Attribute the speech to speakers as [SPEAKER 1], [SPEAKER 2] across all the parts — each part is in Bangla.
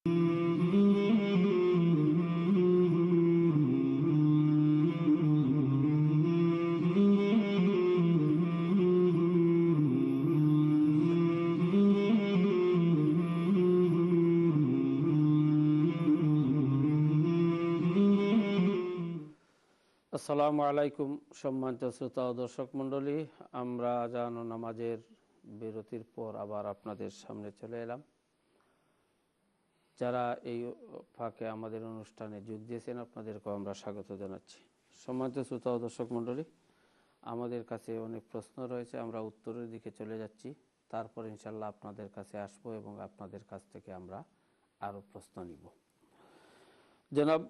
[SPEAKER 1] আসসালামু আলাইকুম সম্মানিত শ্রোতা ও দর্শক মণ্ডলী, আমরা আযান ও নামাজের বিরতির পর আবার আপনাদের সামনে চলে এলাম। যারা এই ফাঁকে আমাদের অনুষ্ঠানে যোগ দিয়েছেন আপনাদেরকেও আমরা স্বাগত জানাচ্ছি। সম্মানিত শ্রোতা ও দর্শক মণ্ডলী, আমাদের কাছে অনেক প্রশ্ন রয়েছে, আমরা উত্তরের দিকে চলে যাচ্ছি। তারপর ইনশাল্লাহ আপনাদের কাছে আসবো এবং আপনাদের কাছ থেকে আমরা আরও প্রশ্ন নিব। জনাব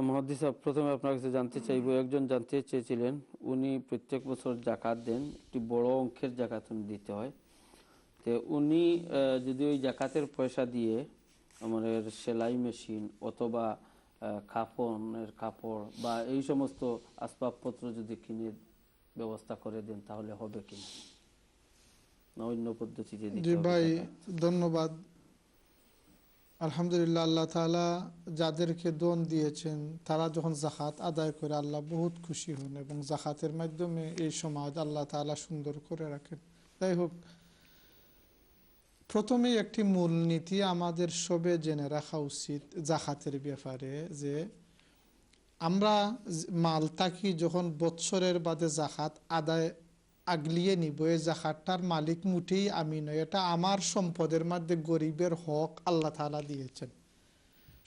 [SPEAKER 1] মুহাদ্দিস সাহেব, প্রথমে আপনার কাছে জানতে চাইব, একজন জানতে চেয়েছিলেন উনি প্রত্যেক বছর জাকাত দেন, একটি বড় অঙ্কের জাকাত উনি দিতে হয়। তো উনি যদি ওই জাকাতের পয়সা দিয়ে আমাদের সেলাই মেশিন অথবা কাফনের কাপড় বা এই সমস্ত আসবাবপত্র যদি কিনে ব্যবস্থা করে দেন তাহলে হবে কিনা, না অন্য পদ্ধতিতে দিতে হবে?
[SPEAKER 2] ভাই ধন্যবাদ। আলহামদুলিল্লাহ, আল্লাহ তাআলা যাদেরকে দন দিয়েছেন তারা যখন জাকাত আদায় করে আল্লাহ বহুত খুশি হন এবং জাকাতের মাধ্যমে এই সমাজ আল্লাহ তাআলা সুন্দর করে রাখেন। যাই হোক, প্রথমেই একটি মূলনীতি আমাদের সবে জেনে রাখা উচিত জাকাতের ব্যাপারে, যে আমরা মাল থাকি যখন বৎসরের বাদে জাকাত আদায় আগলিয়ে নিব, এই জাকাতটার মালিক মুঠেই আমি নয়, এটা আমার সম্পদের মধ্যে গরিবের হক আল্লাহ তাআলা দিয়েছেন।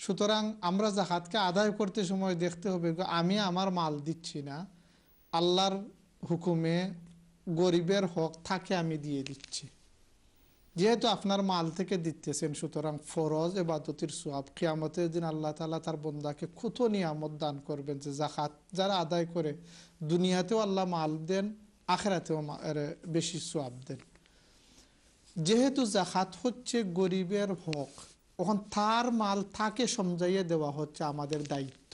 [SPEAKER 2] সুতরাং আমরা জাকাতকে আদায় করতে সময় দেখতে হবে আমি আমার মাল দিচ্ছি না, আল্লাহর হুকুমে গরিবের হক থাকে আমি দিয়ে দিচ্ছি। যেহেতু আপনার মাল থেকে দিতেছেন, সুতরাং ফরজ ইবাদতের সওয়াব কিয়ামতের দিন আল্লাহ তাআলা তার বান্দাকে কত নিয়ামত দান করবেন, যে জাকাত যারা আদায় করে দুনিয়াতেও আল্লাহ মাল দেন, আখিরাতেও বেশি সওয়াব দেন। যেহেতু জাকাত হচ্ছে গরিবের হক, তখন তার মাল তাকে সমঝাইয়ে দেওয়া হচ্ছে আমাদের দায়িত্ব।